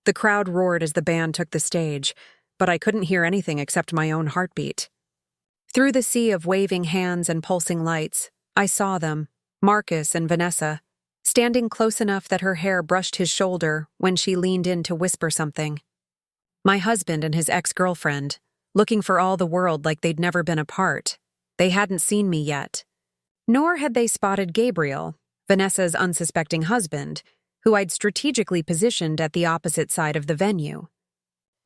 The crowd roared as the band took the stage, but I couldn't hear anything except my own heartbeat. Through the sea of waving hands and pulsing lights, I saw them, Marcus and Vanessa, standing close enough that her hair brushed his shoulder when she leaned in to whisper something. My husband and his ex-girlfriend, looking for all the world like they'd never been apart. They hadn't seen me yet. Nor had they spotted Gabriel, Vanessa's unsuspecting husband, who I'd strategically positioned at the opposite side of the venue.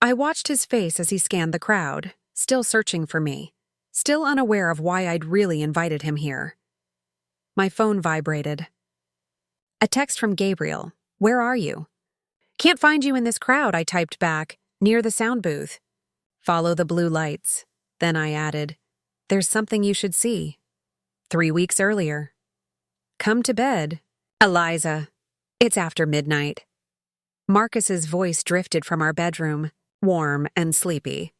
I watched his face as he scanned the crowd, still searching for me, still unaware of why I'd really invited him here. My phone vibrated. A text from Gabriel. Where are you? Can't find you in this crowd, I typed back, near the sound booth. Follow the blue lights. Then I added, there's something you should see. 3 weeks earlier. Come to bed. Eliza. It's after midnight. Marcus's voice drifted from our bedroom, warm and sleepy.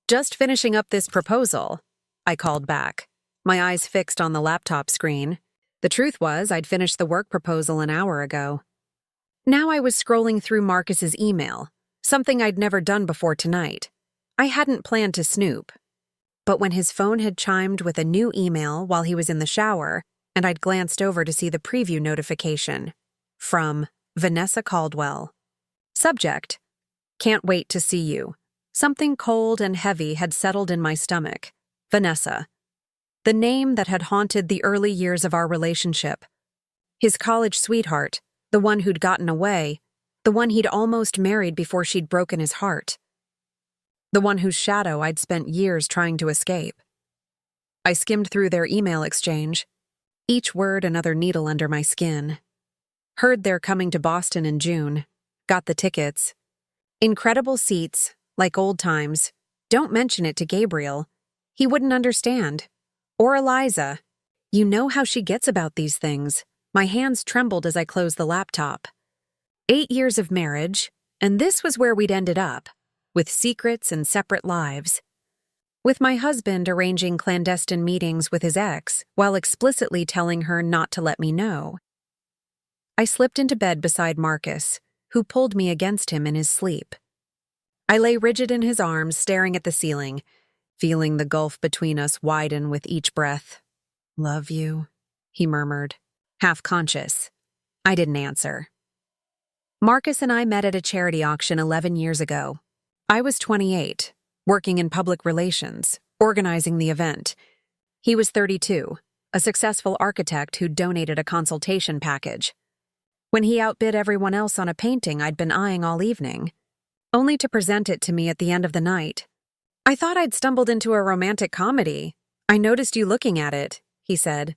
Just finishing up this proposal, I called back, my eyes fixed on the laptop screen. The truth was, I'd finished the work proposal an hour ago. Now I was scrolling through Marcus's email, something I'd never done before tonight. I hadn't planned to snoop. But when his phone had chimed with a new email while he was in the shower, and I'd glanced over to see the preview notification, from Vanessa Caldwell. Subject: Can't wait to see you. Something cold and heavy had settled in my stomach. Vanessa. The name that had haunted the early years of our relationship. His college sweetheart, the one who'd gotten away, the one he'd almost married before she'd broken his heart. The one whose shadow I'd spent years trying to escape. I skimmed through their email exchange, each word another needle under my skin. Heard they're coming to Boston in June. Got the tickets. Incredible seats, like old times. Don't mention it to Gabriel. He wouldn't understand. Or Eliza. You know how she gets about these things. My hands trembled as I closed the laptop. 8 years of marriage, and this was where we'd ended up, with secrets and separate lives. With my husband arranging clandestine meetings with his ex while explicitly telling her not to let me know. I slipped into bed beside Marcus, who pulled me against him in his sleep. I lay rigid in his arms, staring at the ceiling, feeling the gulf between us widen with each breath. Love you, he murmured, half conscious. I didn't answer. Marcus and I met at a charity auction 11 years ago. I was 28, working in public relations, organizing the event. He was 32, a successful architect who donated a consultation package. When he outbid everyone else on a painting I'd been eyeing all evening, only to present it to me at the end of the night. I thought I'd stumbled into a romantic comedy. I noticed you looking at it, he said,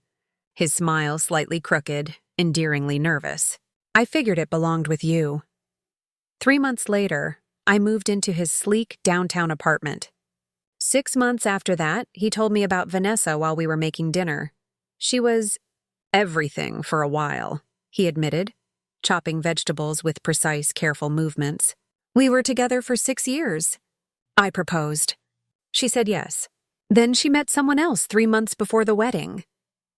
his smile slightly crooked, endearingly nervous. I figured it belonged with you. 3 months later, I moved into his sleek downtown apartment. 6 months after that, he told me about Vanessa while we were making dinner. She was everything for a while, he admitted, chopping vegetables with precise, careful movements. We were together for 6 years. I proposed. She said yes. Then she met someone else 3 months before the wedding.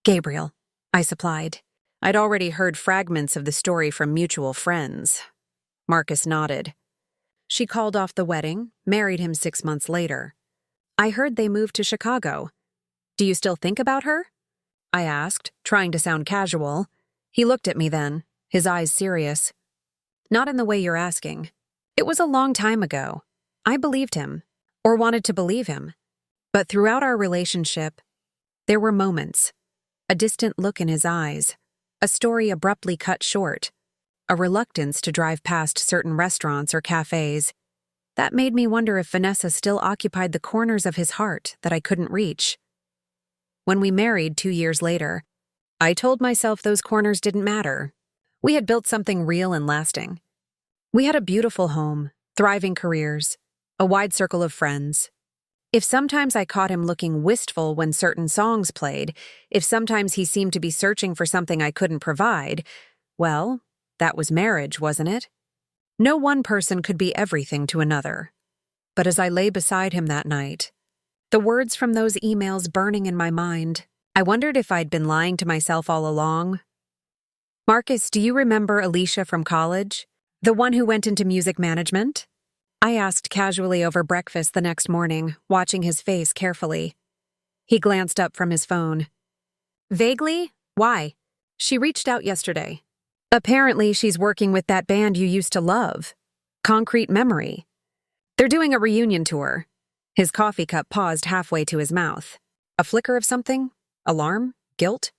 Gabriel, I supplied. I'd already heard fragments of the story from mutual friends. Marcus nodded. She called off the wedding, married him 6 months later. I heard they moved to Chicago. Do you still think about her? I asked, trying to sound casual. He looked at me then, his eyes serious. Not in the way you're asking. It was a long time ago. I believed him, or wanted to believe him. But throughout our relationship, there were moments. A distant look in his eyes, a story abruptly cut short, a reluctance to drive past certain restaurants or cafes. That made me wonder if Vanessa still occupied the corners of his heart that I couldn't reach. When we married 2 years later, I told myself those corners didn't matter. We had built something real and lasting. We had a beautiful home, thriving careers, a wide circle of friends. If sometimes I caught him looking wistful when certain songs played, if sometimes he seemed to be searching for something I couldn't provide, well, that was marriage, wasn't it? No one person could be everything to another. But as I lay beside him that night, the words from those emails burning in my mind, I wondered if I'd been lying to myself all along. Marcus, do you remember Alicia from college? The one who went into music management? I asked casually over breakfast the next morning, watching his face carefully. He glanced up from his phone. Vaguely? Why? She reached out yesterday. Apparently, she's working with that band you used to love, Concrete Memory. They're doing a reunion tour. His coffee cup paused halfway to his mouth. A flicker of something? Alarm? Guilt?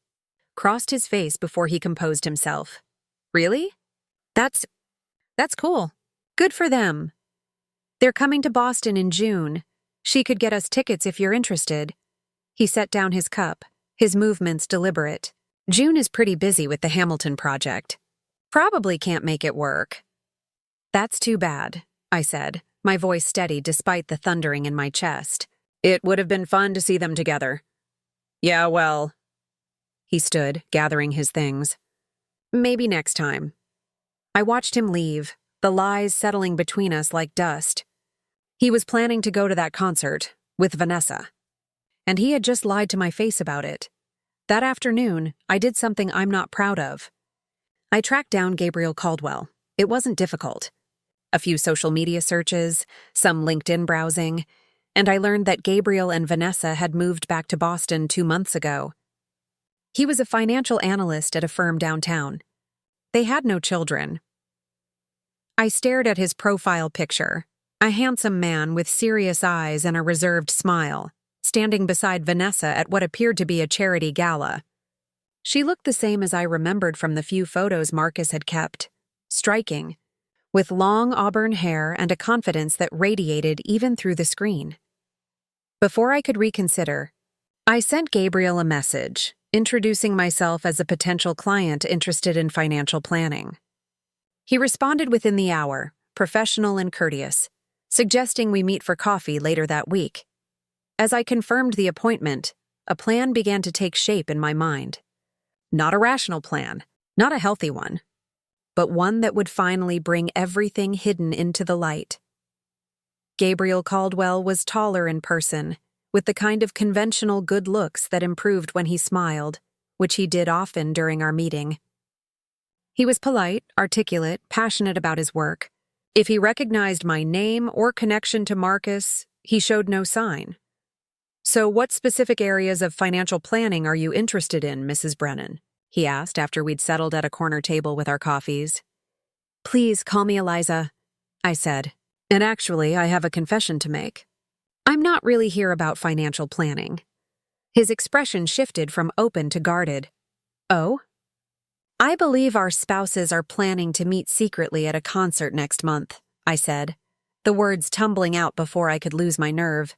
Crossed his face before he composed himself. Really? That's cool. Good for them. They're coming to Boston in June. She could get us tickets if you're interested. He set down his cup, his movements deliberate. June is pretty busy with the Hamilton project. Probably can't make it work. That's too bad, I said, my voice steady despite the thundering in my chest. It would have been fun to see them together. Yeah, well. He stood, gathering his things. Maybe next time. I watched him leave, the lies settling between us like dust. He was planning to go to that concert with Vanessa. And he had just lied to my face about it. That afternoon, I did something I'm not proud of. I tracked down Gabriel Caldwell. It wasn't difficult. A few social media searches, some LinkedIn browsing, and I learned that Gabriel and Vanessa had moved back to Boston 2 months ago. He was a financial analyst at a firm downtown. They had no children. I stared at his profile picture, a handsome man with serious eyes and a reserved smile, standing beside Vanessa at what appeared to be a charity gala. She looked the same as I remembered from the few photos Marcus had kept, striking, with long auburn hair and a confidence that radiated even through the screen. Before I could reconsider, I sent Gabriel a message, introducing myself as a potential client interested in financial planning. He responded within the hour, professional and courteous, suggesting we meet for coffee later that week. As I confirmed the appointment, a plan began to take shape in my mind. Not a rational plan, not a healthy one, but one that would finally bring everything hidden into the light. Gabriel Caldwell was taller in person, with the kind of conventional good looks that improved when he smiled, which he did often during our meeting. He was polite, articulate, passionate about his work. If he recognized my name or connection to Marcus, he showed no sign. So what specific areas of financial planning are you interested in, Mrs. Brennan? He asked after we'd settled at a corner table with our coffees. Please call me Eliza, I said. And actually, I have a confession to make. I'm not really here about financial planning. His expression shifted from open to guarded. Oh? I believe our spouses are planning to meet secretly at a concert next month, I said, the words tumbling out before I could lose my nerve.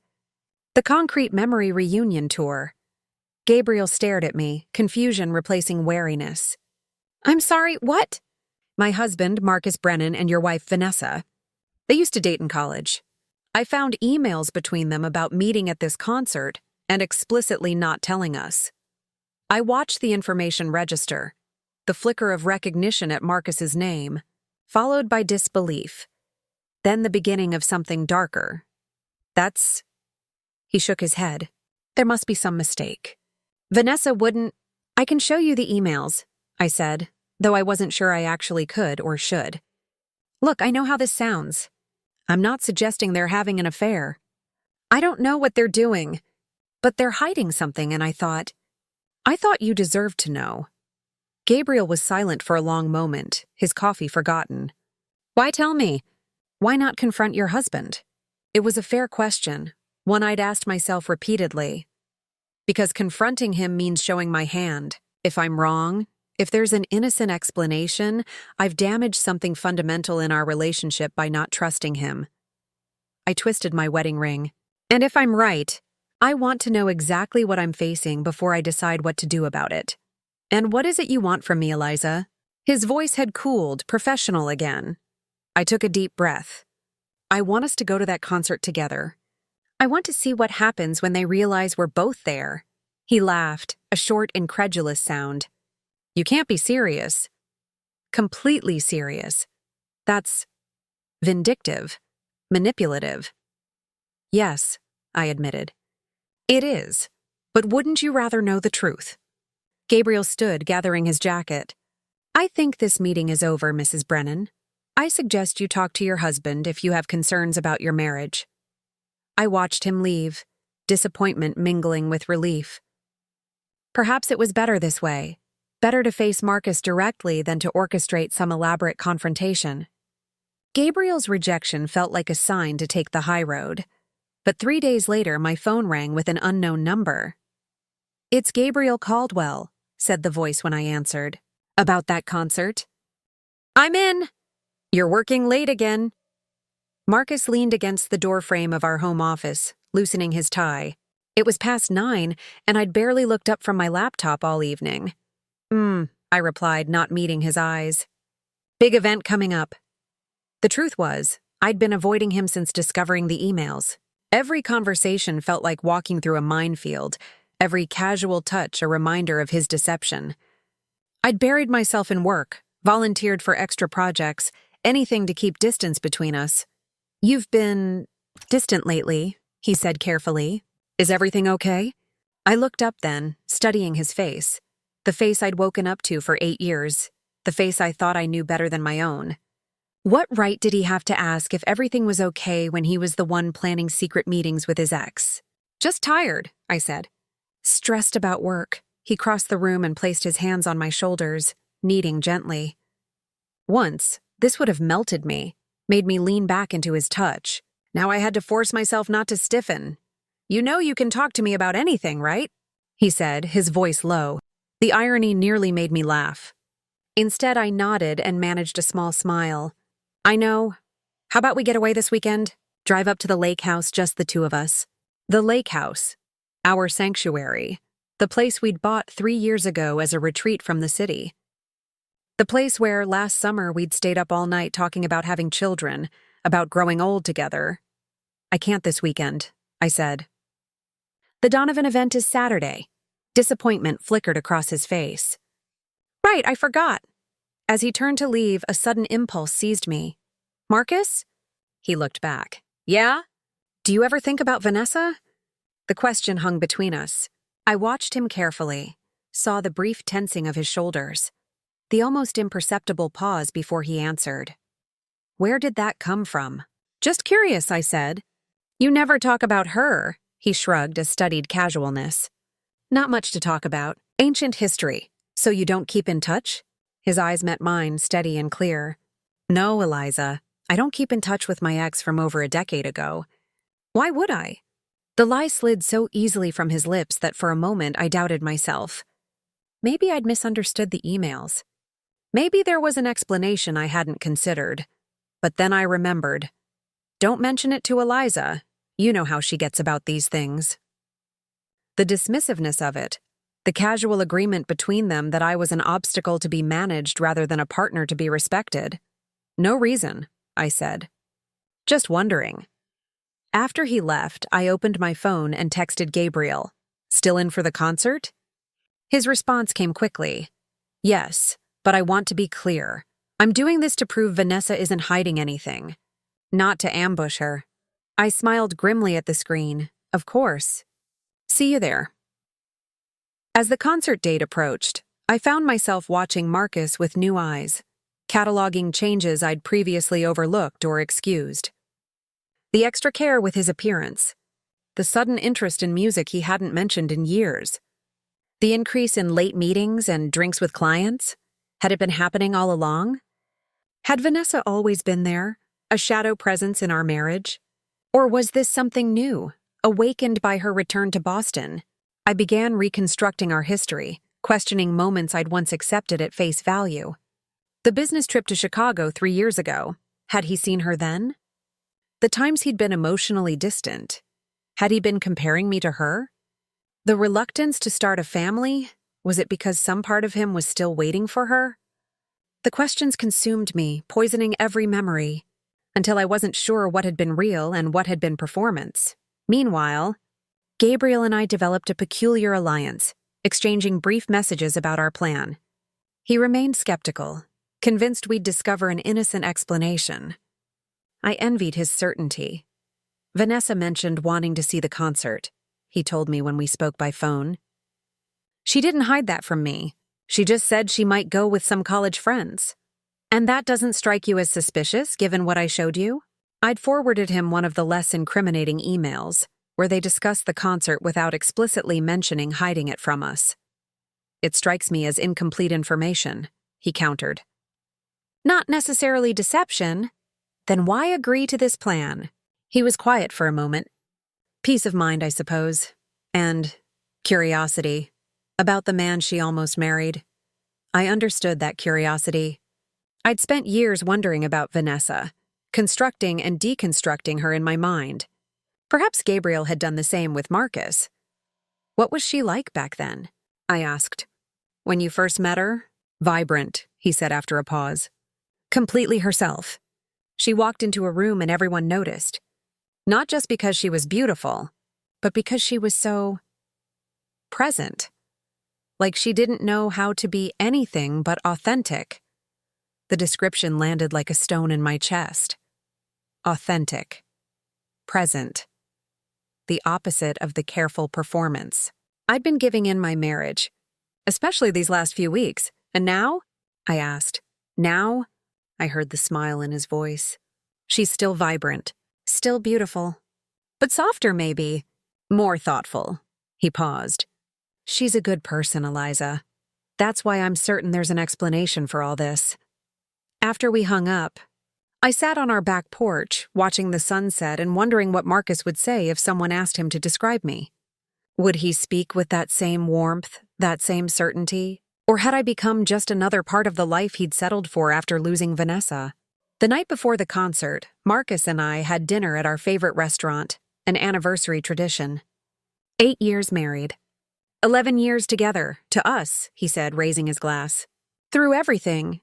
The Concrete Memory reunion tour. Gabriel stared at me, confusion replacing wariness. I'm sorry, what? My husband, Marcus Brennan, and your wife, Vanessa. They used to date in college. I found emails between them about meeting at this concert and explicitly not telling us. I watched the information register, the flicker of recognition at Marcus's name, followed by disbelief. Then the beginning of something darker. He shook his head. There must be some mistake. Vanessa wouldn't. I can show you the emails, I said, though I wasn't sure I actually could or should. Look, I know how this sounds. I'm not suggesting they're having an affair. I don't know what they're doing, but they're hiding something, and I thought you deserved to know. Gabriel was silent for a long moment, his coffee forgotten. Why tell me? Why not confront your husband? It was a fair question, one I'd asked myself repeatedly. Because confronting him means showing my hand. If I'm wrong, if there's an innocent explanation, I've damaged something fundamental in our relationship by not trusting him. I twisted my wedding ring. And if I'm right, I want to know exactly what I'm facing before I decide what to do about it. And what is it you want from me, Eliza? His voice had cooled, professional again. I took a deep breath. I want us to go to that concert together. I want to see what happens when they realize we're both there. He laughed, a short, incredulous sound. You can't be serious. Completely serious. That's vindictive, manipulative. Yes, I admitted. It is. But wouldn't you rather know the truth? Gabriel stood, gathering his jacket. I think this meeting is over, Mrs. Brennan. I suggest you talk to your husband if you have concerns about your marriage. I watched him leave, disappointment mingling with relief. Perhaps it was better this way. Better to face Marcus directly than to orchestrate some elaborate confrontation. Gabriel's rejection felt like a sign to take the high road. But 3 days later, my phone rang with an unknown number. "It's Gabriel Caldwell," said the voice when I answered. "About that concert?" "I'm in. You're working late again." Marcus leaned against the doorframe of our home office, loosening his tie. It was past 9, and I'd barely looked up from my laptop all evening. I replied, not meeting his eyes. "Big event coming up." The truth was, I'd been avoiding him since discovering the emails. Every conversation felt like walking through a minefield, every casual touch a reminder of his deception. I'd buried myself in work, volunteered for extra projects, anything to keep distance between us. "You've been distant lately," he said carefully. "Is everything okay?" I looked up then, studying his face. The face I'd woken up to for 8 years. The face I thought I knew better than my own. What right did he have to ask if everything was okay when he was the one planning secret meetings with his ex? "Just tired," I said. "Stressed about work." He crossed the room and placed his hands on my shoulders, kneading gently. Once, this would have melted me, made me lean back into his touch. Now I had to force myself not to stiffen. "You know you can talk to me about anything, right?" he said, his voice low. The irony nearly made me laugh. Instead, I nodded and managed a small smile. "I know. How about we get away this weekend? Drive up to the lake house, just the two of us." The lake house. Our sanctuary. The place we'd bought 3 years ago as a retreat from the city. The place where last summer we'd stayed up all night talking about having children, about growing old together. "I can't this weekend," I said. "The Donovan event is Saturday." Disappointment flickered across his face. "Right, I forgot." As he turned to leave, a sudden impulse seized me. "Marcus?" He looked back. "Yeah? Do you ever think about Vanessa?" The question hung between us. I watched him carefully, saw the brief tensing of his shoulders, the almost imperceptible pause before he answered. Where did that come from? "Just curious," I said. "You never talk about her," he shrugged a studied casualness. "Not much to talk about. Ancient history. So you don't keep in touch?" His eyes met mine, steady and clear. "No, Eliza. I don't keep in touch with my ex from over a decade ago." Why would I? The lie slid so easily from his lips that for a moment I doubted myself. Maybe I'd misunderstood the emails. Maybe there was an explanation I hadn't considered. But then I remembered. Don't mention it to Eliza. You know how she gets about these things. The dismissiveness of it, the casual agreement between them that I was an obstacle to be managed rather than a partner to be respected. "No reason," I said. "Just wondering." After he left, I opened my phone and texted Gabriel. "Still in for the concert?" His response came quickly. "Yes, but I want to be clear. I'm doing this to prove Vanessa isn't hiding anything. Not to ambush her." I smiled grimly at the screen. Of course. "See you there." As the concert date approached, I found myself watching Marcus with new eyes, cataloging changes I'd previously overlooked or excused. The extra care with his appearance, the sudden interest in music he hadn't mentioned in years, the increase in late meetings and drinks with clients. Had it been happening all along? Had Vanessa always been there, a shadow presence in our marriage? Or was this something new, awakened by her return to Boston? I began reconstructing our history, questioning moments I'd once accepted at face value. The business trip to Chicago 3 years ago, had he seen her then? The times he'd been emotionally distant, had he been comparing me to her? The reluctance to start a family, was it because some part of him was still waiting for her? The questions consumed me, poisoning every memory, until I wasn't sure what had been real and what had been performance. Meanwhile, Gabriel and I developed a peculiar alliance, exchanging brief messages about our plan. He remained skeptical, convinced we'd discover an innocent explanation. I envied his certainty. Vanessa mentioned wanting to see the concert, he told me when we spoke by phone. She didn't hide that from me. She just said she might go with some college friends. And that doesn't strike you as suspicious, given what I showed you? I'd forwarded him one of the less incriminating emails, where they discussed the concert without explicitly mentioning hiding it from us. It strikes me as incomplete information, he countered. Not necessarily deception. Then why agree to this plan? He was quiet for a moment. Peace of mind, I suppose. And curiosity. About the man she almost married. I understood that curiosity. I'd spent years wondering about Vanessa, constructing and deconstructing her in my mind. Perhaps Gabriel had done the same with Marcus. What was she like back then? I asked. When you first met her? Vibrant, he said after a pause. Completely herself. She walked into a room and everyone noticed. Not just because she was beautiful, but because she was so present. Like she didn't know how to be anything but authentic. The description landed like a stone in my chest. Authentic. Present. The opposite of the careful performance. I'd been giving in my marriage, especially these last few weeks. And now? I asked. Now? I heard the smile in his voice. She's still vibrant, still beautiful, but softer maybe, more thoughtful. He paused. She's a good person, Eliza. That's why I'm certain there's an explanation for all this. After we hung up, I sat on our back porch, watching the sunset and wondering what Marcus would say if someone asked him to describe me. Would he speak with that same warmth, that same certainty? Or had I become just another part of the life he'd settled for after losing Vanessa? The night before the concert, Marcus and I had dinner at our favorite restaurant, an anniversary tradition. 8 years married. 11 years together, to us, he said, raising his glass. Through everything.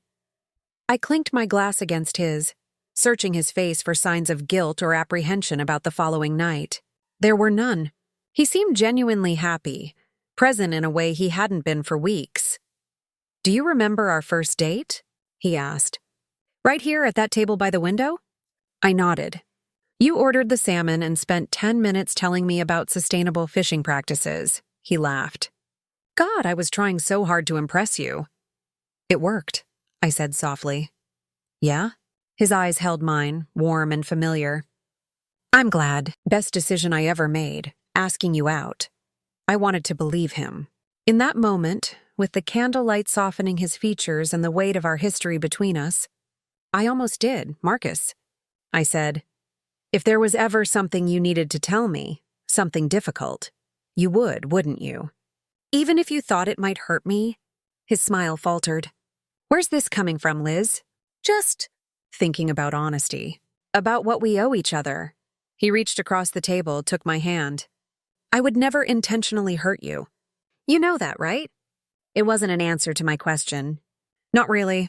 I clinked my glass against his, searching his face for signs of guilt or apprehension about the following night. There were none. He seemed genuinely happy, present in a way he hadn't been for weeks. Do you remember our first date? He asked. Right here at that table by the window? I nodded. You ordered the salmon and spent 10 minutes telling me about sustainable fishing practices. He laughed. God, I was trying so hard to impress you. It worked, I said softly. Yeah? His eyes held mine, warm and familiar. I'm glad. Best decision I ever made, asking you out. I wanted to believe him. In that moment, with the candlelight softening his features and the weight of our history between us, I almost did, Marcus. I said, if there was ever something you needed to tell me, something difficult, you would, wouldn't you? Even if you thought it might hurt me? His smile faltered. Where's this coming from, Liz? Just thinking about honesty, about what we owe each other. He reached across the table, took my hand. I would never intentionally hurt you. You know that, right? It wasn't an answer to my question. Not really.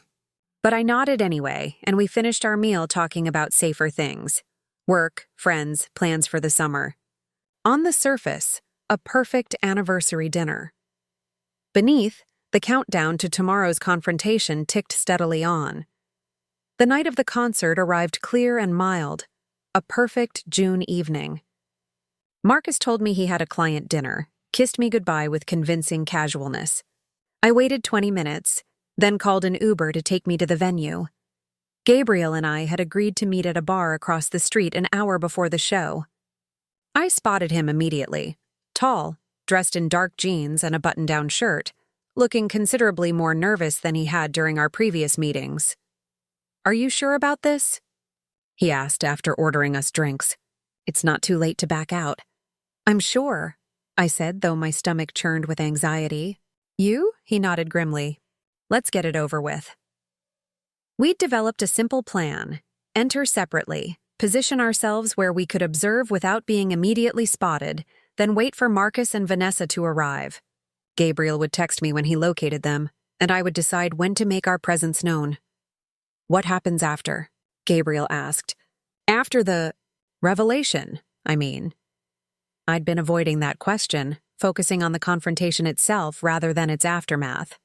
But I nodded anyway, and we finished our meal talking about safer things. Work, friends, plans for the summer. On the surface, a perfect anniversary dinner. Beneath, the countdown to tomorrow's confrontation ticked steadily on. The night of the concert arrived clear and mild, a perfect June evening. Marcus told me he had a client dinner, kissed me goodbye with convincing casualness. I waited 20 minutes, then called an Uber to take me to the venue. Gabriel and I had agreed to meet at a bar across the street an hour before the show. I spotted him immediately, tall, dressed in dark jeans and a button-down shirt, looking considerably more nervous than he had during our previous meetings. Are you sure about this? He asked after ordering us drinks. It's not too late to back out. I'm sure, I said, though my stomach churned with anxiety. You? He nodded grimly. Let's get it over with. We'd developed a simple plan. Enter separately, position ourselves where we could observe without being immediately spotted, then wait for Marcus and Vanessa to arrive. Gabriel would text me when he located them, and I would decide when to make our presence known. What happens after? Gabriel asked. After the revelation, I mean. I'd been avoiding that question, focusing on the confrontation itself rather than its aftermath.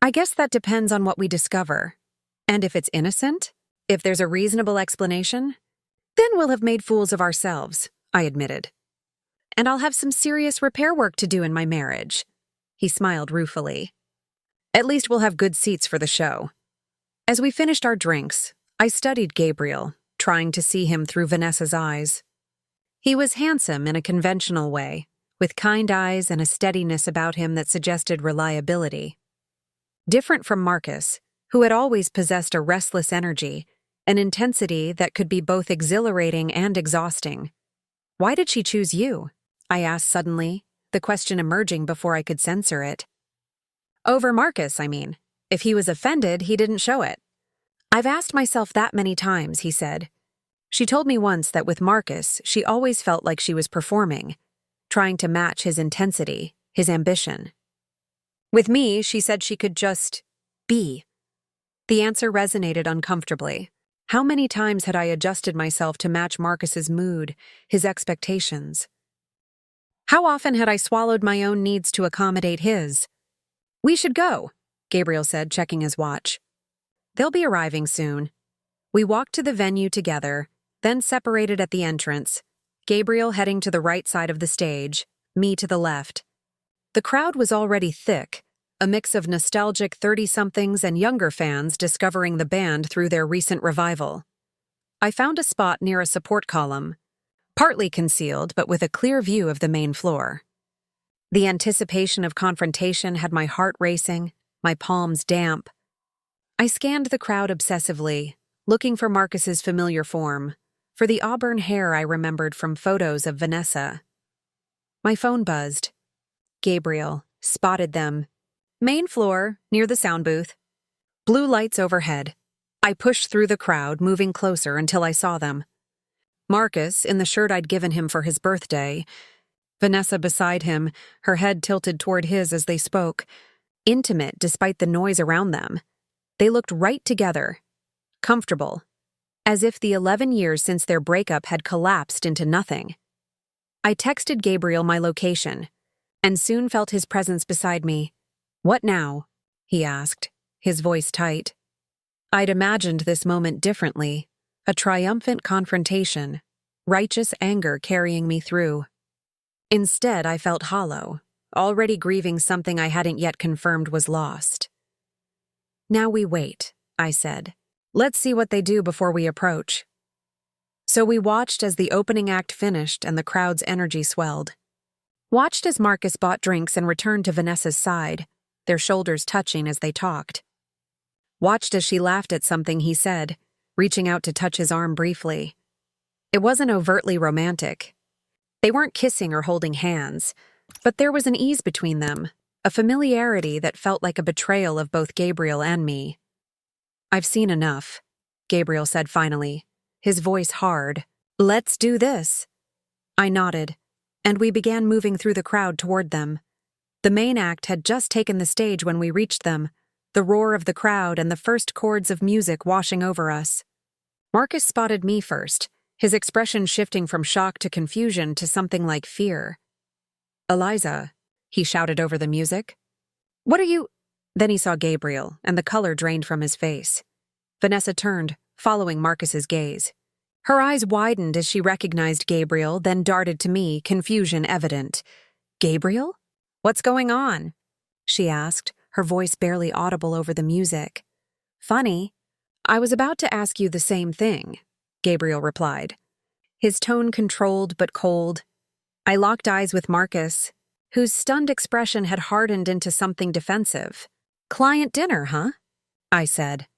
I guess that depends on what we discover. And if it's innocent, if there's a reasonable explanation, then we'll have made fools of ourselves, I admitted. And I'll have some serious repair work to do in my marriage. He smiled ruefully. At least we'll have good seats for the show. As we finished our drinks, I studied Gabriel, trying to see him through Vanessa's eyes. He was handsome in a conventional way, with kind eyes and a steadiness about him that suggested reliability. Different from Marcus, who had always possessed a restless energy, an intensity that could be both exhilarating and exhausting. "Why did she choose you?" I asked suddenly, the question emerging before I could censor it. "Over Marcus, I mean. If he was offended, he didn't show it." "I've asked myself that many times," he said. "She told me once that with Marcus, she always felt like she was performing, trying to match his intensity, his ambition. With me, she said she could just be." The answer resonated uncomfortably. How many times had I adjusted myself to match Marcus's mood, his expectations? How often had I swallowed my own needs to accommodate his? "We should go," Gabriel said, checking his watch. "They'll be arriving soon." We walked to the venue together, then separated at the entrance, Gabriel heading to the right side of the stage, me to the left. The crowd was already thick, a mix of nostalgic 30-somethings and younger fans discovering the band through their recent revival. I found a spot near a support column, partly concealed but with a clear view of the main floor. The anticipation of confrontation had my heart racing, my palms damp. I scanned the crowd obsessively, looking for Marcus's familiar form, for the auburn hair I remembered from photos of Vanessa. My phone buzzed. Gabriel spotted them. "Main floor, near the sound booth." Blue lights overhead. I pushed through the crowd, moving closer until I saw them. Marcus, in the shirt I'd given him for his birthday. Vanessa beside him, her head tilted toward his as they spoke. Intimate despite the noise around them. They looked right together. Comfortable. As if the 11 years since their breakup had collapsed into nothing. I texted Gabriel my location, and soon felt his presence beside me. "What now?" he asked, his voice tight. I'd imagined this moment differently, a triumphant confrontation, righteous anger carrying me through. Instead, I felt hollow, already grieving something I hadn't yet confirmed was lost. "Now we wait," I said. "Let's see what they do before we approach." So we watched as the opening act finished and the crowd's energy swelled. Watched as Marcus bought drinks and returned to Vanessa's side, their shoulders touching as they talked. Watched as she laughed at something he said, reaching out to touch his arm briefly. It wasn't overtly romantic. They weren't kissing or holding hands, but there was an ease between them, a familiarity that felt like a betrayal of both Gabriel and me. "I've seen enough," Gabriel said finally, his voice hard. "Let's do this." I nodded, and we began moving through the crowd toward them. The main act had just taken the stage when we reached them, the roar of the crowd and the first chords of music washing over us. Marcus spotted me first, his expression shifting from shock to confusion to something like fear. "Eliza," he shouted over the music. "What are you—" Then he saw Gabriel, and the color drained from his face. Vanessa turned, following Marcus's gaze. Her eyes widened as she recognized Gabriel, then darted to me, confusion evident. "Gabriel? What's going on?" she asked, her voice barely audible over the music. "Funny. I was about to ask you the same thing," Gabriel replied. His tone controlled but cold. I locked eyes with Marcus, whose stunned expression had hardened into something defensive. "Client dinner, huh?" I said.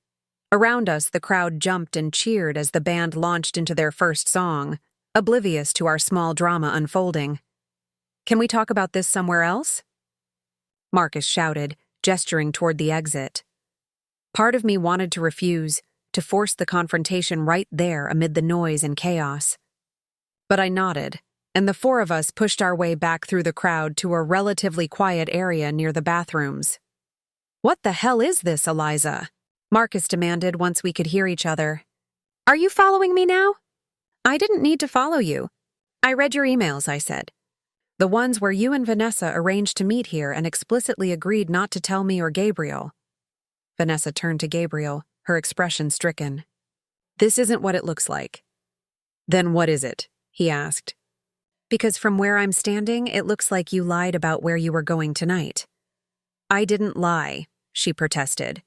Around us, the crowd jumped and cheered as the band launched into their first song, oblivious to our small drama unfolding. "Can we talk about this somewhere else?" Marcus shouted, gesturing toward the exit. Part of me wanted to refuse, to force the confrontation right there amid the noise and chaos. But I nodded, and the four of us pushed our way back through the crowd to a relatively quiet area near the bathrooms. "What the hell is this, Eliza?" Marcus demanded once we could hear each other. "Are you following me now?" "I didn't need to follow you. I read your emails," I said. "The ones where you and Vanessa arranged to meet here and explicitly agreed not to tell me or Gabriel." Vanessa turned to Gabriel, her expression stricken. "This isn't what it looks like." "Then what is it?" he asked. "Because from where I'm standing, it looks like you lied about where you were going tonight." "I didn't lie," she protested.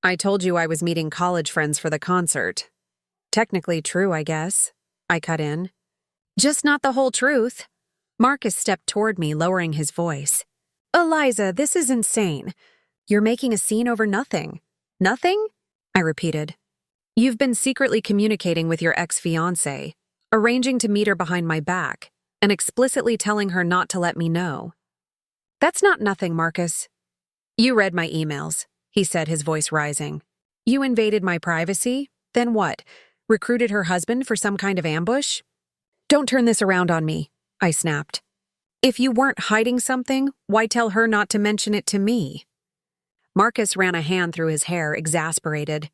I told you I was meeting college friends for the concert. Technically true, I guess. I cut in. Just not the whole truth. Marcus stepped toward me, lowering his voice. Eliza, this is insane. You're making a scene over nothing. Nothing? I repeated. You've been secretly communicating with your ex-fiancée, arranging to meet her behind my back, and explicitly telling her not to let me know. That's not nothing, Marcus. You read my emails, he said, his voice rising. You invaded my privacy? Then what? Recruited her husband for some kind of ambush? Don't turn this around on me, I snapped. If you weren't hiding something, why tell her not to mention it to me? Marcus ran a hand through his hair, exasperated.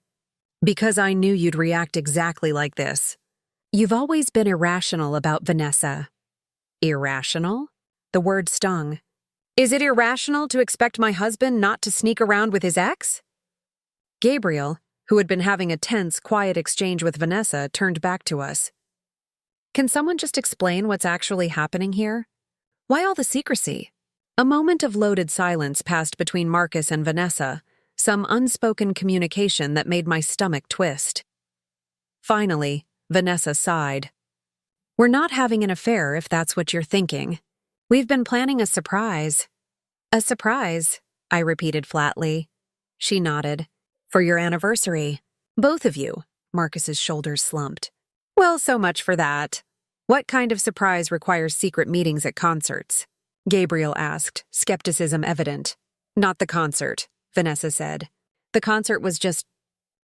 Because I knew you'd react exactly like this. You've always been irrational about Vanessa. Irrational? The word stung. Is it irrational to expect my husband not to sneak around with his ex? Gabriel, who had been having a tense, quiet exchange with Vanessa, turned back to us. Can someone just explain what's actually happening here? Why all the secrecy? A moment of loaded silence passed between Marcus and Vanessa, some unspoken communication that made my stomach twist. Finally, Vanessa sighed. We're not having an affair, if that's what you're thinking. We've been planning a surprise. A surprise, I repeated flatly. She nodded. For your anniversary. Both of you. Marcus's shoulders slumped. Well, so much for that. What kind of surprise requires secret meetings at concerts? Gabriel asked, skepticism evident. Not the concert, Vanessa said. The concert was just,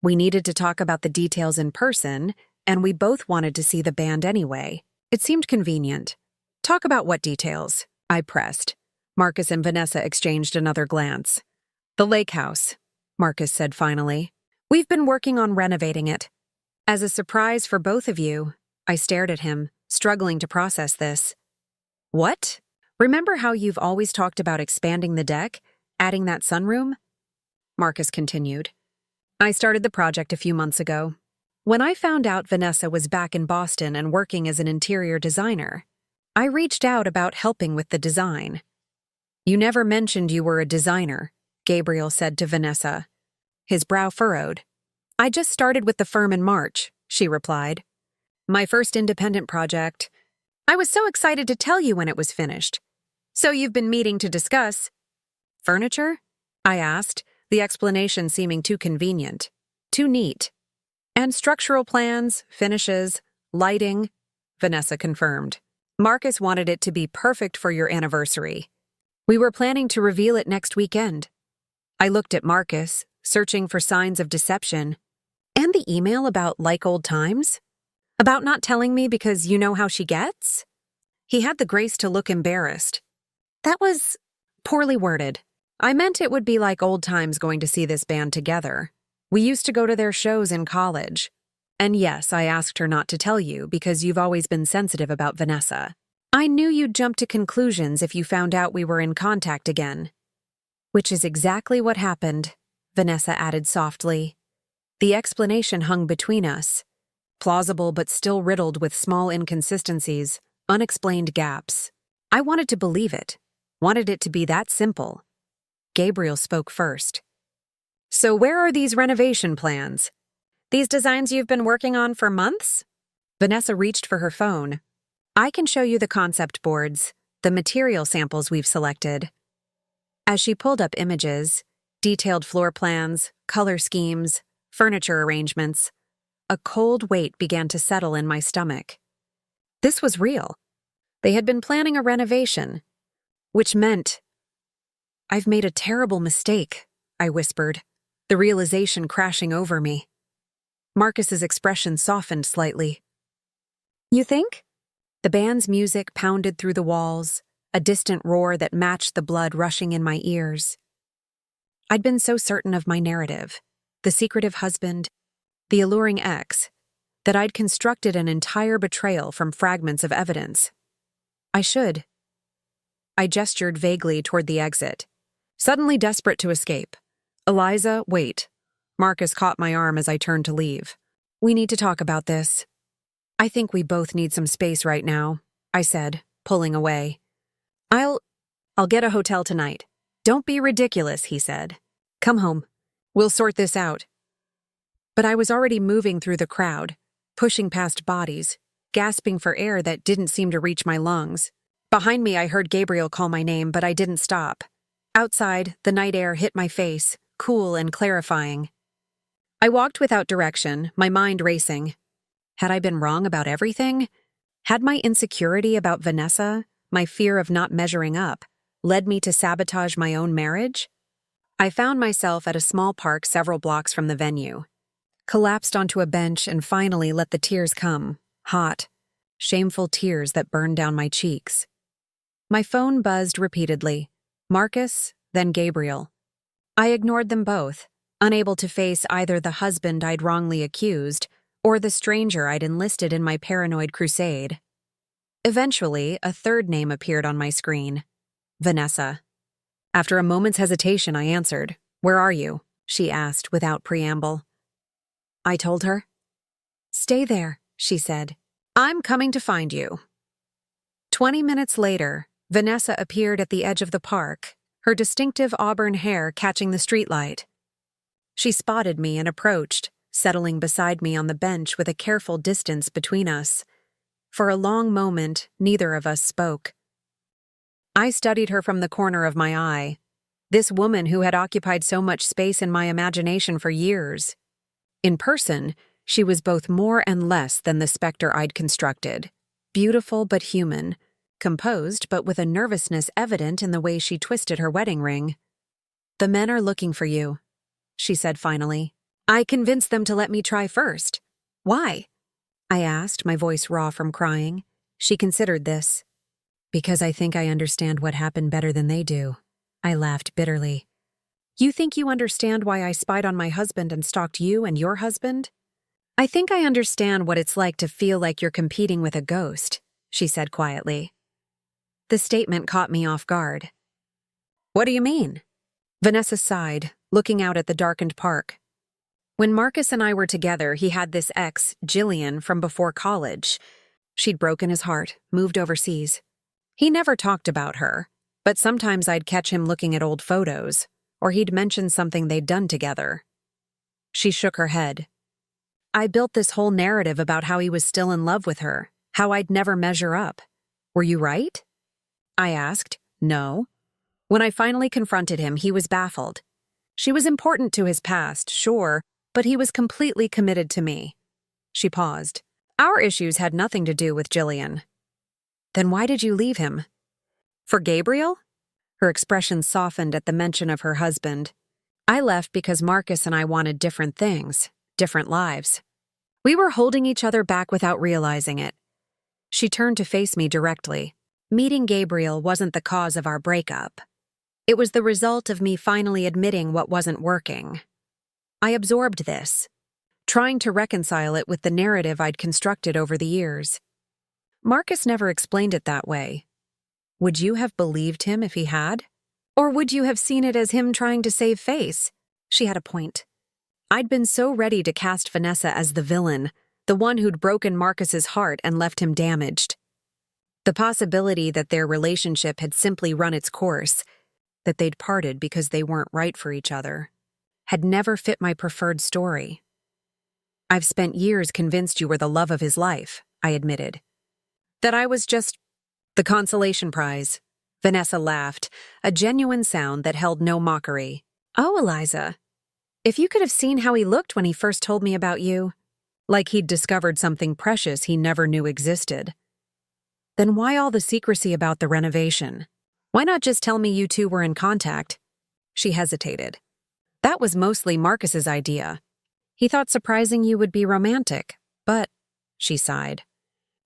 we needed to talk about the details in person, and we both wanted to see the band anyway. It seemed convenient. Talk about what details? I pressed. Marcus and Vanessa exchanged another glance. The lake house, Marcus said finally. We've been working on renovating it. As a surprise for both of you, I stared at him, struggling to process this. What? Remember how you've always talked about expanding the deck, adding that sunroom? Marcus continued. I started the project a few months ago. When I found out Vanessa was back in Boston and working as an interior designer, I reached out about helping with the design. You never mentioned you were a designer, Gabriel said to Vanessa. His brow furrowed. I just started with the firm in March, she replied. My first independent project. I was so excited to tell you when it was finished. So you've been meeting to discuss furniture? I asked, the explanation seeming too convenient, too neat. And structural plans, finishes, lighting, Vanessa confirmed. Marcus wanted it to be perfect for your anniversary. We were planning to reveal it next weekend. I looked at Marcus, searching for signs of deception. And the email about like old times? About not telling me because you know how she gets? He had the grace to look embarrassed. That was poorly worded. I meant it would be like old times going to see this band together. We used to go to their shows in college. And yes, I asked her not to tell you because you've always been sensitive about Vanessa. I knew you'd jump to conclusions if you found out we were in contact again. Which is exactly what happened, Vanessa added softly. The explanation hung between us. Plausible but still riddled with small inconsistencies, unexplained gaps. I wanted to believe it. Wanted it to be that simple. Gabriel spoke first. So where are these renovation plans? These designs you've been working on for months? Vanessa reached for her phone. I can show you the concept boards, the material samples we've selected. As she pulled up images, detailed floor plans, color schemes, furniture arrangements, a cold weight began to settle in my stomach. This was real. They had been planning a renovation, which meant, I've made a terrible mistake, I whispered, the realization crashing over me. Marcus's expression softened slightly. You think? The band's music pounded through the walls, a distant roar that matched the blood rushing in my ears. I'd been so certain of my narrative, the secretive husband, the alluring ex, that I'd constructed an entire betrayal from fragments of evidence. I gestured vaguely toward the exit, suddenly desperate to escape. Eliza, wait. Marcus caught my arm as I turned to leave. We need to talk about this. I think we both need some space right now, I said, pulling away. I'll get a hotel tonight. Don't be ridiculous, he said. Come home. We'll sort this out. But I was already moving through the crowd, pushing past bodies, gasping for air that didn't seem to reach my lungs. Behind me, I heard Gabriel call my name, but I didn't stop. Outside, the night air hit my face, cool and clarifying. I walked without direction, my mind racing. Had I been wrong about everything? Had my insecurity about Vanessa, my fear of not measuring up, led me to sabotage my own marriage? I found myself at a small park several blocks from the venue. Collapsed onto a bench and finally let the tears come, hot, shameful tears that burned down my cheeks. My phone buzzed repeatedly. Marcus, then Gabriel. I ignored them both, unable to face either the husband I'd wrongly accused or the stranger I'd enlisted in my paranoid crusade. Eventually, a third name appeared on my screen. Vanessa. After a moment's hesitation, I answered. "Where are you?" she asked without preamble. I told her. "Stay there," she said. "I'm coming to find you." 20 minutes later, Vanessa appeared at the edge of the park, her distinctive auburn hair catching the streetlight. She spotted me and approached, settling beside me on the bench with a careful distance between us. For a long moment, neither of us spoke. I studied her from the corner of my eye. This woman who had occupied so much space in my imagination for years. In person, she was both more and less than the specter I'd constructed. Beautiful but human, composed but with a nervousness evident in the way she twisted her wedding ring. "The men are looking for you," she said finally. "I convinced them to let me try first." "Why?" I asked, my voice raw from crying. She considered this. "Because I think I understand what happened better than they do." I laughed bitterly. "You think you understand why I spied on my husband and stalked you and your husband?" "I think I understand what it's like to feel like you're competing with a ghost," she said quietly. The statement caught me off guard. "What do you mean?" Vanessa sighed, looking out at the darkened park. "When Marcus and I were together, he had this ex, Jillian, from before college. She'd broken his heart, moved overseas. He never talked about her, but sometimes I'd catch him looking at old photos, or he'd mention something they'd done together." She shook her head. "I built this whole narrative about how he was still in love with her, how I'd never measure up. Were you right?" I asked. "No." When I finally confronted him, he was baffled. She was important to his past, sure, but he was completely committed to me. She paused. "Our issues had nothing to do with Jillian." "Then why did you leave him?" "For Gabriel?" Her expression softened at the mention of her husband. "I left because Marcus and I wanted different things, different lives. We were holding each other back without realizing it." She turned to face me directly. "Meeting Gabriel wasn't the cause of our breakup. It was the result of me finally admitting what wasn't working." I absorbed this, trying to reconcile it with the narrative I'd constructed over the years. "Marcus never explained it that way. Would you have believed him if he had? Or would you have seen it as him trying to save face?" She had a point. I'd been so ready to cast Vanessa as the villain, the one who'd broken Marcus's heart and left him damaged. The possibility that their relationship had simply run its course, that they'd parted because they weren't right for each other, had never fit my preferred story. "I've spent years convinced you were the love of his life," I admitted. "That I was just the consolation prize." Vanessa laughed, a genuine sound that held no mockery. "Oh, Eliza, if you could have seen how he looked when he first told me about you. Like he'd discovered something precious he never knew existed." "Then why all the secrecy about the renovation? Why not just tell me you two were in contact?" She hesitated. "That was mostly Marcus's idea. He thought surprising you would be romantic, but," she sighed.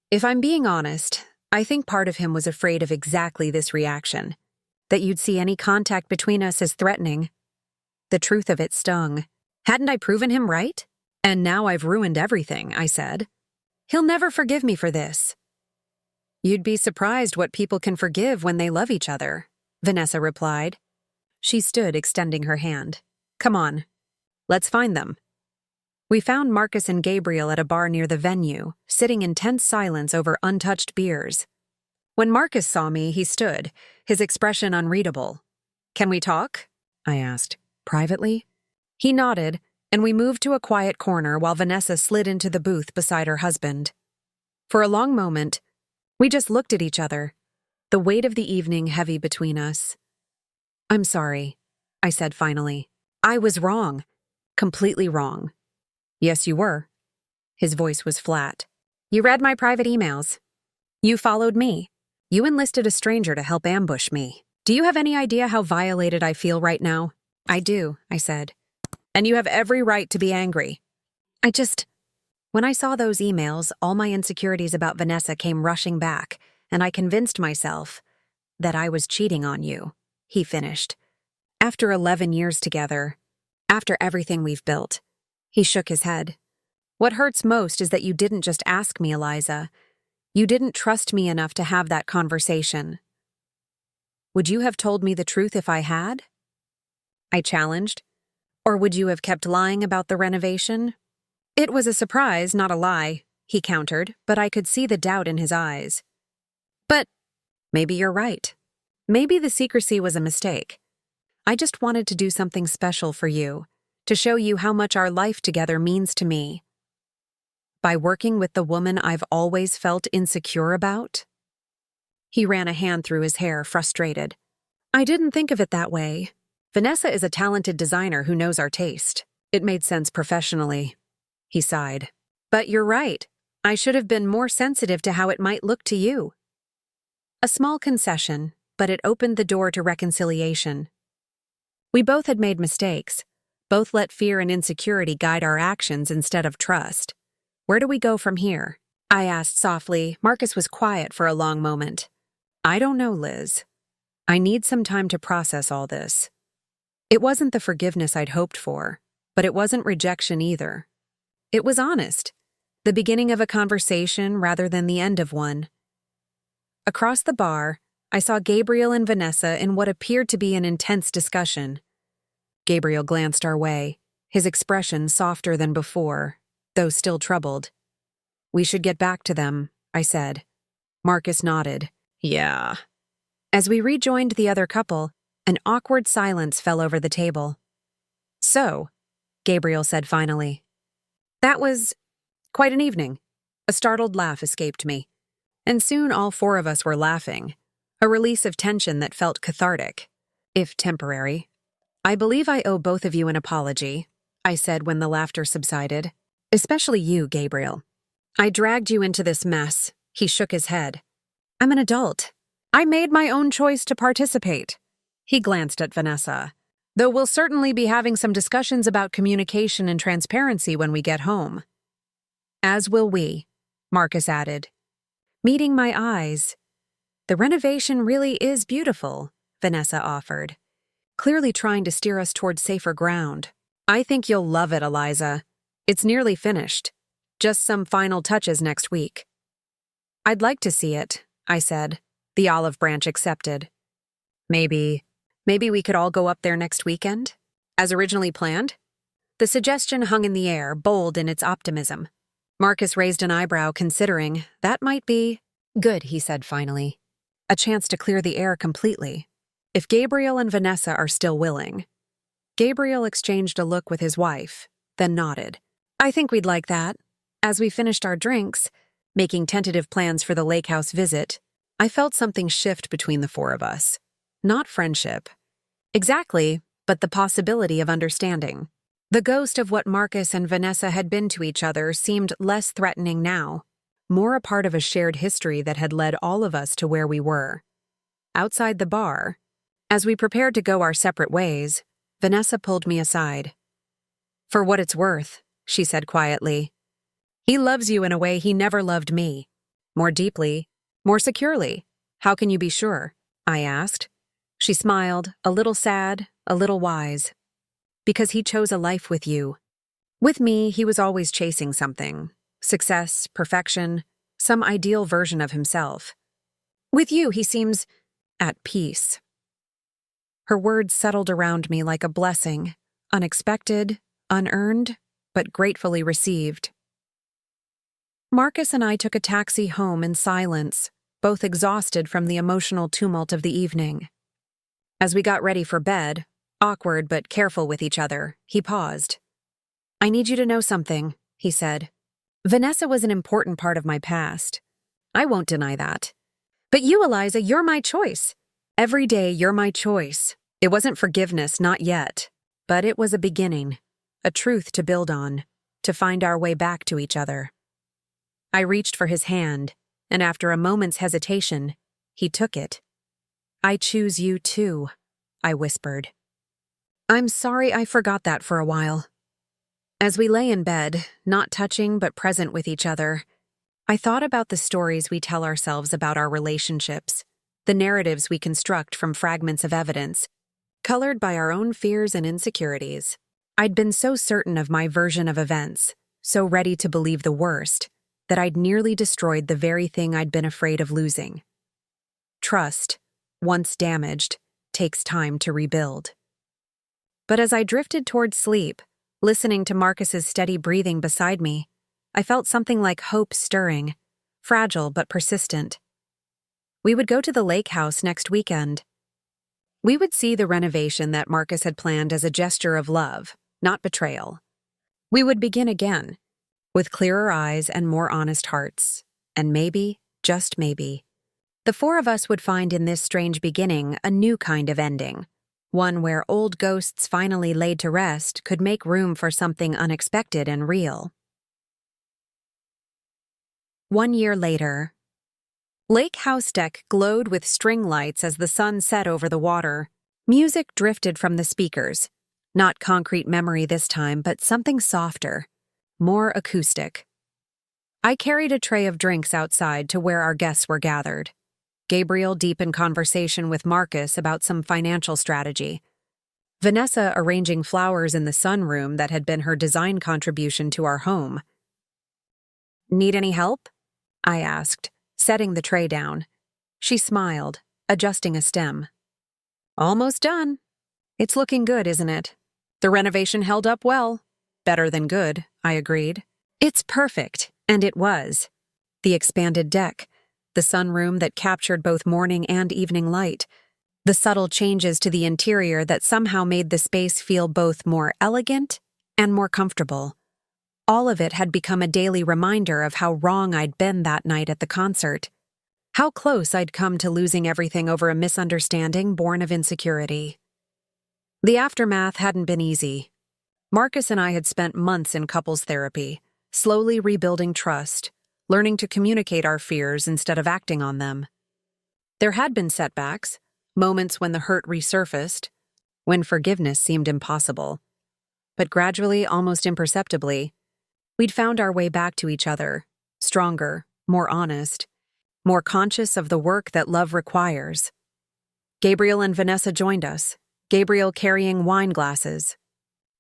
"If I'm being honest, I think part of him was afraid of exactly this reaction, that you'd see any contact between us as threatening." The truth of it stung. Hadn't I proven him right? "And now I've ruined everything," I said. "He'll never forgive me for this." "You'd be surprised what people can forgive when they love each other," Vanessa replied. She stood, extending her hand. "Come on. Let's find them." We found Marcus and Gabriel at a bar near the venue, sitting in tense silence over untouched beers. When Marcus saw me, he stood, his expression unreadable. "Can we talk?" I asked. "Privately?" He nodded, and we moved to a quiet corner while Vanessa slid into the booth beside her husband. For a long moment, we just looked at each other, the weight of the evening heavy between us. "I'm sorry," I said finally. "I was wrong. Completely wrong." "Yes, you were." His voice was flat. "You read my private emails. You followed me. You enlisted a stranger to help ambush me. Do you have any idea how violated I feel right now?" "I do," I said. "And you have every right to be angry." When I saw those emails, all my insecurities about Vanessa came rushing back, and I convinced myself that I was cheating on you, he finished. "After 11 years together, after everything we've built." He shook his head. "What hurts most is that you didn't just ask me, Eliza. You didn't trust me enough to have that conversation." "Would you have told me the truth if I had?" I challenged. "Or would you have kept lying about the renovation?" "It was a surprise, not a lie," he countered, but I could see the doubt in his eyes. "But maybe you're right. Maybe the secrecy was a mistake. I just wanted to do something special for you, to show you how much our life together means to me. By working with the woman I've always felt insecure about?" He ran a hand through his hair, frustrated. "I didn't think of it that way. Vanessa is a talented designer who knows our taste. It made sense professionally." He sighed. "But you're right. I should have been more sensitive to how it might look to you." A small concession, but it opened the door to reconciliation. We both had made mistakes. Both let fear and insecurity guide our actions instead of trust. "Where do we go from here?" I asked softly. Marcus was quiet for a long moment. "I don't know, Liz. I need some time to process all this." It wasn't the forgiveness I'd hoped for, but it wasn't rejection either. It was honest, the beginning of a conversation rather than the end of one. Across the bar, I saw Gabriel and Vanessa in what appeared to be an intense discussion. Gabriel glanced our way, his expression softer than before, though still troubled. "We should get back to them," I said. Marcus nodded. "Yeah." As we rejoined the other couple, an awkward silence fell over the table. "So," Gabriel said finally. "That was quite an evening." A startled laugh escaped me, and soon all four of us were laughing, a release of tension that felt cathartic, if temporary. "I believe I owe both of you an apology," I said when the laughter subsided. "Especially you, Gabriel. I dragged you into this mess." He shook his head. "I'm an adult. I made my own choice to participate." He glanced at Vanessa. "Though we'll certainly be having some discussions about communication and transparency when we get home." "As will we," Marcus added. Meeting my eyes. "The renovation really is beautiful," Vanessa offered, clearly trying to steer us toward safer ground. "I think you'll love it, Eliza. It's nearly finished. Just some final touches next week." "I'd like to see it," I said. The olive branch accepted. Maybe we could all go up there next weekend? As originally planned?" The suggestion hung in the air, bold in its optimism. Marcus raised an eyebrow, considering that might be good, he said finally. A chance to clear the air completely. If Gabriel and Vanessa are still willing. Gabriel exchanged a look with his wife, then nodded. "I think we'd like that." As we finished our drinks, making tentative plans for the lake house visit, I felt something shift between the four of us. Not friendship. Exactly, but the possibility of understanding. The ghost of what Marcus and Vanessa had been to each other seemed less threatening now, more a part of a shared history that had led all of us to where we were. Outside the bar, as we prepared to go our separate ways, Vanessa pulled me aside. "For what it's worth," she said quietly, "he loves you in a way he never loved me. More deeply, more securely. How can you be sure?" I asked. She smiled, a little sad, a little wise. "Because he chose a life with you. With me, he was always chasing something. Success, perfection, some ideal version of himself. With you, he seems at peace." Her words settled around me like a blessing, unexpected, unearned, but gratefully received. Marcus and I took a taxi home in silence, both exhausted from the emotional tumult of the evening. As we got ready for bed, Awkward but careful with each other, he paused. I need you to know something, he said. Vanessa was an important part of my past. I won't deny that. But you, Eliza, you're my choice. Every day, you're my choice. It wasn't forgiveness, not yet. But it was a beginning, a truth to build on, to find our way back to each other. I reached for his hand, and after a moment's hesitation, he took it. I choose you too, I whispered. I'm sorry I forgot that for a while. As we lay in bed, not touching but present with each other, I thought about the stories we tell ourselves about our relationships, the narratives we construct from fragments of evidence, colored by our own fears and insecurities. I'd been so certain of my version of events, so ready to believe the worst, that I'd nearly destroyed the very thing I'd been afraid of losing. Trust, once damaged, takes time to rebuild. But as I drifted towards sleep, listening to Marcus's steady breathing beside me, I felt something like hope stirring, fragile but persistent. We would go to the lake house next weekend. We would see the renovation that Marcus had planned as a gesture of love, not betrayal. We would begin again, with clearer eyes and more honest hearts, and maybe, just maybe, the four of us would find in this strange beginning a new kind of ending, one where old ghosts finally laid to rest could make room for something unexpected and real. 1 year later, Lake House deck glowed with string lights as the sun set over the water. Music drifted from the speakers, not concrete memory this time, but something softer, more acoustic. I carried a tray of drinks outside to where our guests were gathered. Gabriel deep in conversation with Marcus about some financial strategy. Vanessa arranging flowers in the sunroom that had been her design contribution to our home. Need any help? I asked, setting the tray down. She smiled, adjusting a stem. Almost done. It's looking good, isn't it? The renovation held up well. Better than good, I agreed. It's perfect, and it was. The expanded deck, the sunroom that captured both morning and evening light, the subtle changes to the interior that somehow made the space feel both more elegant and more comfortable. All of it had become a daily reminder of how wrong I'd been that night at the concert, how close I'd come to losing everything over a misunderstanding born of insecurity. The aftermath hadn't been easy. Marcus and I had spent months in couples therapy, slowly rebuilding trust, learning to communicate our fears instead of acting on them. There had been setbacks, moments when the hurt resurfaced, when forgiveness seemed impossible. But gradually, almost imperceptibly, we'd found our way back to each other, stronger, more honest, more conscious of the work that love requires. Gabriel and Vanessa joined us, Gabriel carrying wine glasses,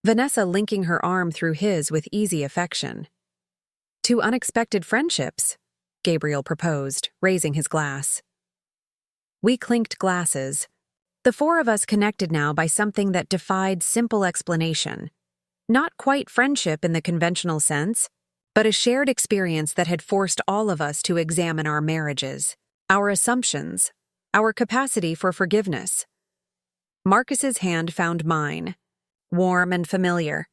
Vanessa linking her arm through his with easy affection. 2 unexpected friendships, Gabriel proposed, raising his glass. We clinked glasses. The 4 of us connected now by something that defied simple explanation. Not quite friendship in the conventional sense, but a shared experience that had forced all of us to examine our marriages, our assumptions, our capacity for forgiveness. Marcus's hand found mine, warm and familiar.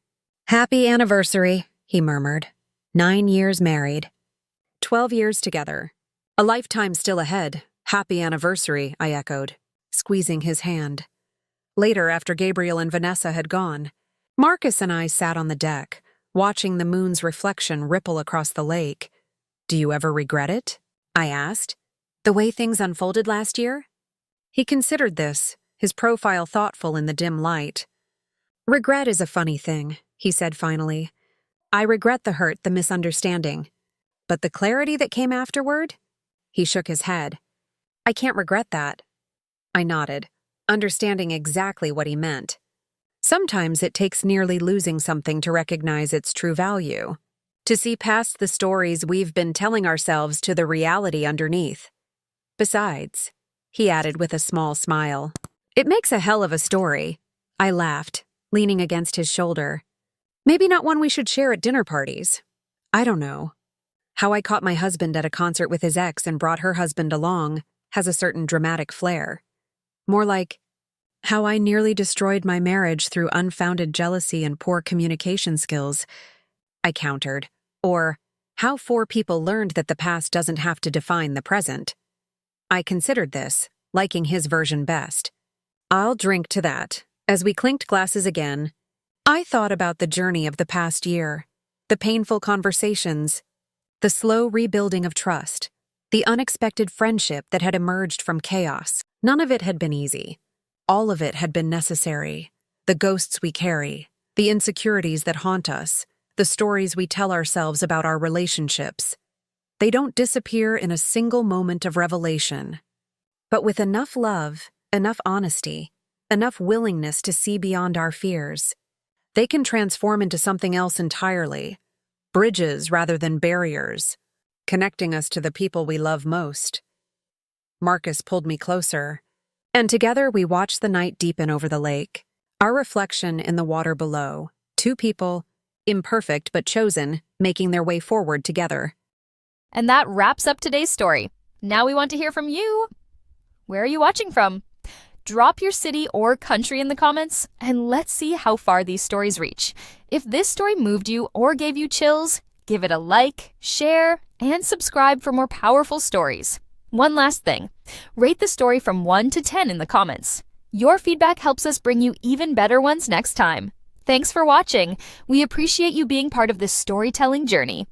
Happy anniversary, he murmured. 9 years married. 12 years together. A lifetime still ahead. Happy anniversary, I echoed, squeezing his hand. Later, after Gabriel and Vanessa had gone, Marcus and I sat on the deck, watching the moon's reflection ripple across the lake. Do you ever regret it? I asked. The way things unfolded last year? He considered this, his profile thoughtful in the dim light. Regret is a funny thing, he said finally. I regret the hurt, the misunderstanding. But the clarity that came afterward? He shook his head. I can't regret that. I nodded, understanding exactly what he meant. Sometimes it takes nearly losing something to recognize its true value, to see past the stories we've been telling ourselves to the reality underneath. Besides, he added with a small smile, it makes a hell of a story. I laughed, leaning against his shoulder. Maybe not one we should share at dinner parties. I don't know. How I caught my husband at a concert with his ex and brought her husband along has a certain dramatic flair. More like, How I nearly destroyed my marriage through unfounded jealousy and poor communication skills, I countered. Or, how 4 people learned that the past doesn't have to define the present. I considered this, liking his version best. I'll drink to that. As we clinked glasses again, I thought about the journey of the past year, the painful conversations, the slow rebuilding of trust, the unexpected friendship that had emerged from chaos. None of it had been easy. All of it had been necessary. The ghosts we carry, the insecurities that haunt us, the stories we tell ourselves about our relationships. They don't disappear in a single moment of revelation. But with enough love, enough honesty, enough willingness to see beyond our fears, they can transform into something else entirely. Bridges rather than barriers, connecting us to the people we love most. Marcus pulled me closer, and together we watched the night deepen over the lake, our reflection in the water below, 2 people, imperfect but chosen, making their way forward together. And that wraps up today's story. Now we want to hear from you. Where are you watching from? Drop your city or country in the comments, and let's see how far these stories reach. If this story moved you or gave you chills, give it a like, share, and subscribe for more powerful stories. One last thing, rate the story from 1 to 10 in the comments. Your feedback helps us bring you even better ones next time. Thanks for watching. We appreciate you being part of this storytelling journey.